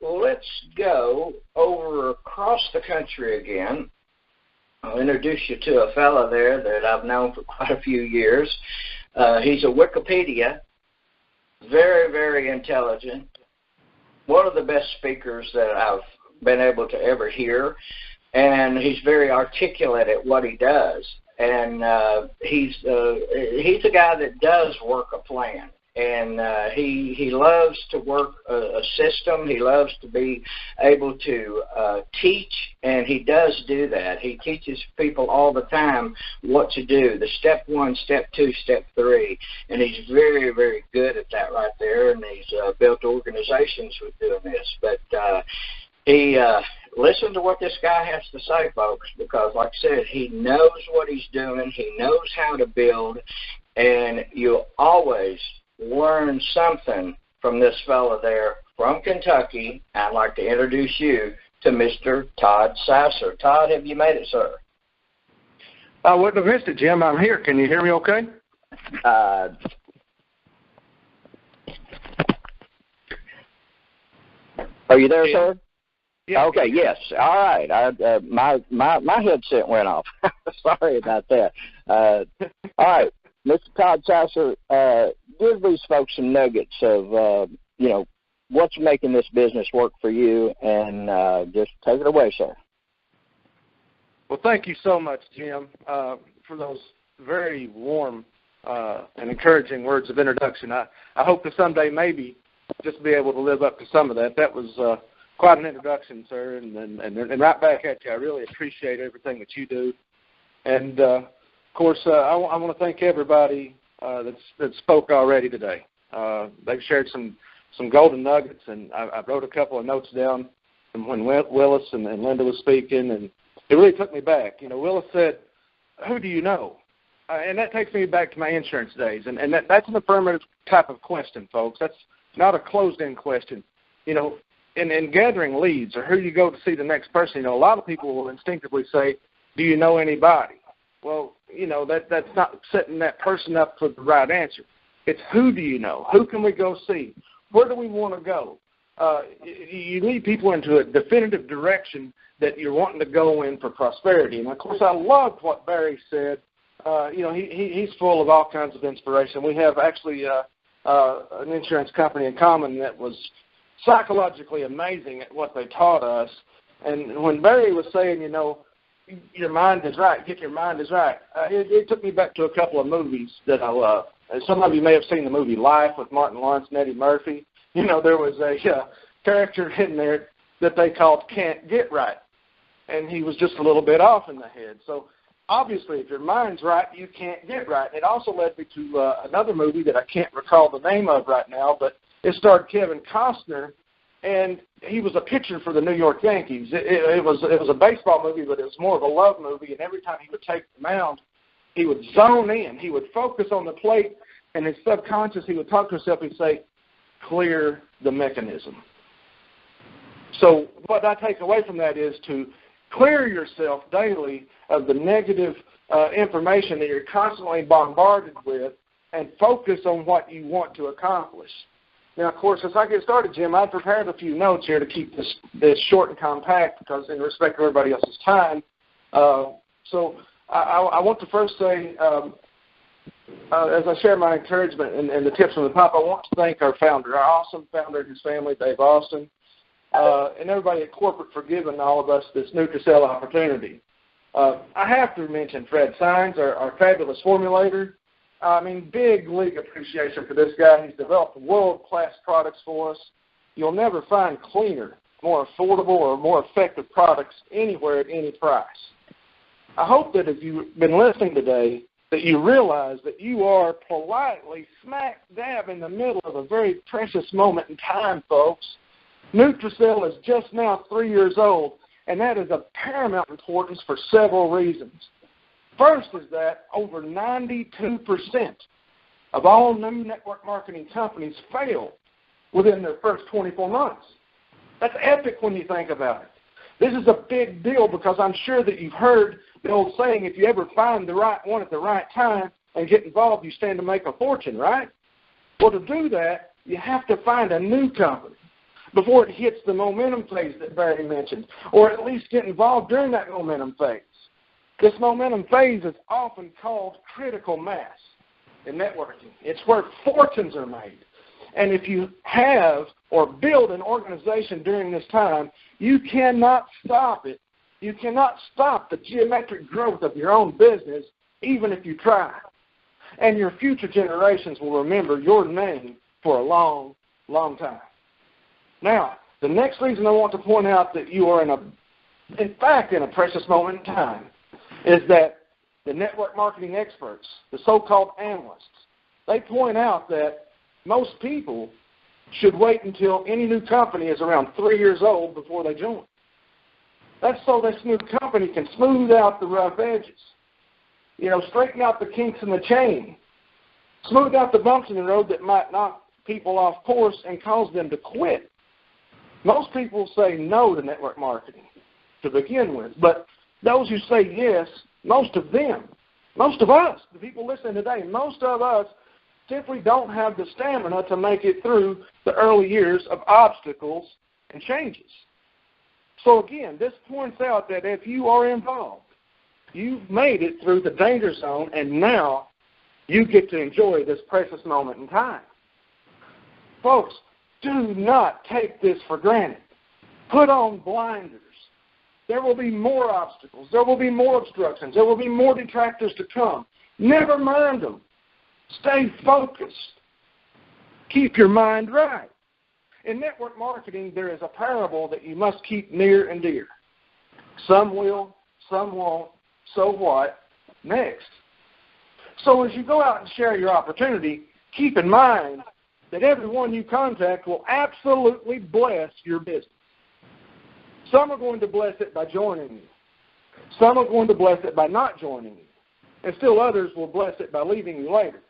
let's go over across the country again. I'll introduce you to a fellow there that I've known for quite a few years. He's a Wikipedia, very, very intelligent, one of the best speakers that I've been able to ever hear, and he's very articulate at what he does. And he's a guy that does work a plan. And he loves to work a system. He loves to be able to teach, and he does do that. He teaches people all the time what to do, the step 1, step 2, step 3. And he's very, very good at that right there, and he's built organizations with doing this. But listen to what this guy has to say, folks, because, like I said, he knows what he's doing. He knows how to build, and you'll always learn something from this fellow there from Kentucky. I'd like to introduce you to Mr. Todd Sasser. Todd, have you made it, sir? I wouldn't have missed it, Jim. I'm here. Can you hear me okay? Are you there, sir? Yeah. Okay, yes. All right. My headset went off. Sorry about that. All right. Mr. Todd Sasser, give these folks some nuggets of, what's making this business work for you, and just take it away, sir. Well, thank you so much, Jim, for those very warm and encouraging words of introduction. I hope to someday maybe just be able to live up to some of that. That was quite an introduction, sir, and right back at you. I really appreciate everything that you do. And, of course, I want to thank everybody that spoke already today. They've shared some golden nuggets, and I wrote a couple of notes down from when Willis and Linda was speaking, and it really took me back. Willis said, "Who do you know?" And that takes me back to my insurance days, and that's an affirmative type of question, folks. That's not a closed-end question. In gathering leads or who you go to see the next person, a lot of people will instinctively say, "Do you know anybody?" Well, that's not setting that person up for the right answer. It's who do you know? Who can we go see? Where do we want to go? You lead people into a definitive direction that you're wanting to go in for prosperity. And, of course, I loved what Barry said. He's full of all kinds of inspiration. We have actually an insurance company in common that was psychologically amazing at what they taught us. And when Barry was saying, your mind is right, get your mind is right, it took me back to a couple of movies that I love. Some of you may have seen the movie Life with Martin Lawrence and Eddie Murphy. There was a character in there that they called Can't Get Right, and he was just a little bit off in the head. So obviously, if your mind's right, you can't get right. It also led me to another movie that I can't recall the name of right now, but it starred Kevin Costner, and he was a pitcher for the New York Yankees. It was a baseball movie, but it was more of a love movie, and every time he would take the mound, he would zone in. He would focus on the plate, and his subconscious, he would talk to himself and say, clear the mechanism. So what I take away from that is to clear yourself daily of the negative information that you're constantly bombarded with and focus on what you want to accomplish. Now, of course, as I get started, Jim, I prepared a few notes here to keep this short and compact because in respect to everybody else's time. So I want to first say, as I share my encouragement and the tips from the top, I want to thank our founder, our awesome founder and his family, Dave Austin, and everybody at corporate for giving all of us this Nutri-Cell opportunity. I have to mention Fred Sines, our fabulous formulator. Big league appreciation for this guy. He's developed world-class products for us. You'll never find cleaner, more affordable, or more effective products anywhere at any price. I hope that if you've been listening today, that you realize that you are politely smack dab in the middle of a very precious moment in time, folks. Nutri-Cell is just now 3 years old, and that is of paramount importance for several reasons. First is that over 92% of all new network marketing companies fail within their first 24 months. That's epic when you think about it. This is a big deal because I'm sure that you've heard the old saying, if you ever find the right one at the right time and get involved, you stand to make a fortune, right? Well, to do that, you have to find a new company, before it hits the momentum phase that Barry mentioned, or at least get involved during that momentum phase. This momentum phase is often called critical mass in networking. It's where fortunes are made. And if you have or build an organization during this time, you cannot stop it. You cannot stop the geometric growth of your own business, even if you try. And your future generations will remember your name for a long, long time. Now, the next reason I want to point out that you are in a precious moment in time is that the network marketing experts, the so-called analysts, they point out that most people should wait until any new company is around 3 years old before they join. That's so this new company can smooth out the rough edges, straighten out the kinks in the chain, smooth out the bumps in the road that might knock people off course and cause them to quit. Most people say no to network marketing to begin with, but those who say yes, most of us, the people listening today, most of us simply don't have the stamina to make it through the early years of obstacles and changes. So again, this points out that if you are involved, you've made it through the danger zone, and now you get to enjoy this precious moment in time. Folks, do not take this for granted. Put on blinders. There will be more obstacles. There will be more obstructions. There will be more detractors to come. Never mind them. Stay focused. Keep your mind right. In network marketing, there is a parable that you must keep near and dear. Some will, some won't. So what? Next. So as you go out and share your opportunity, keep in mind that everyone you contact will absolutely bless your business. Some are going to bless it by joining you. Some are going to bless it by not joining you. And still others will bless it by leaving you later.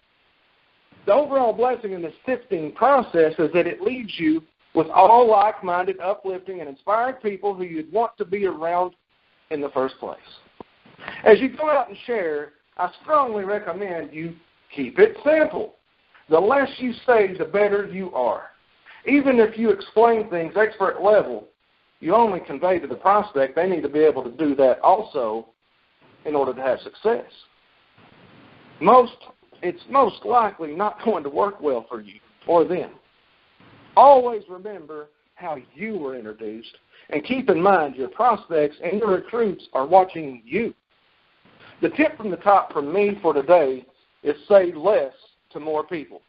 The overall blessing in this sifting process is that it leaves you with all like-minded, uplifting, and inspired people who you'd want to be around in the first place. As you go out and share, I strongly recommend you keep it simple. The less you say, the better you are. Even if you explain things expert level, you only convey to the prospect they need to be able to do that also in order to have success. It's most likely not going to work well for you or them. Always remember how you were introduced, and keep in mind your prospects and your recruits are watching you. The tip from the top from me for today is say less to more people.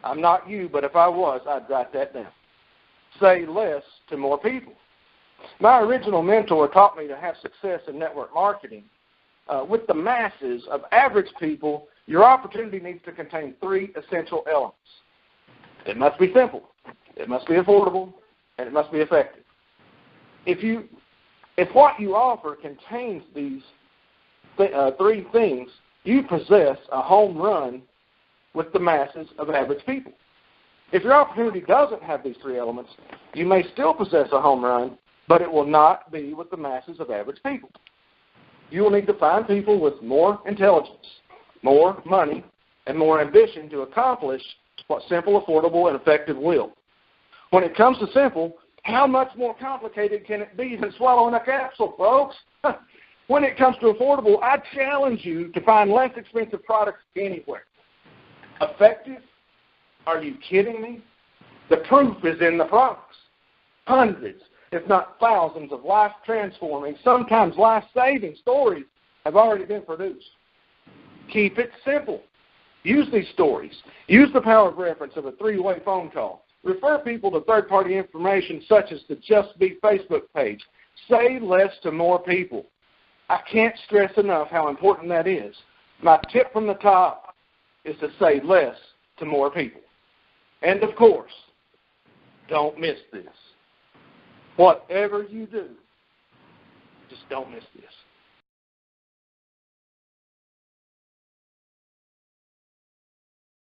I'm not you, but if I was, I'd write that down. Say less to more people. My original mentor taught me to have success in network marketing. With the masses of average people, your opportunity needs to contain 3 essential elements. It must be simple, it must be affordable, and it must be effective. If what you offer contains these 3 things, you possess a home run with the masses of average people. If your opportunity doesn't have these 3 elements, you may still possess a home run, but it will not be with the masses of average people. You will need to find people with more intelligence, more money, and more ambition to accomplish what simple, affordable, and effective will. When it comes to simple, how much more complicated can it be than swallowing a capsule, folks? When it comes to affordable, I challenge you to find less expensive products anywhere. Effective? Are you kidding me? The proof is in the products. Hundreds, if not thousands, of life-transforming, sometimes life-saving stories have already been produced. Keep it simple. Use these stories. Use the power of reference of a 3-way phone call. Refer people to third-party information such as the Just Be Facebook page. Say less to more people. I can't stress enough how important that is. My tip from the top is to say less to more people. And, of course, don't miss this. Whatever you do, just don't miss this.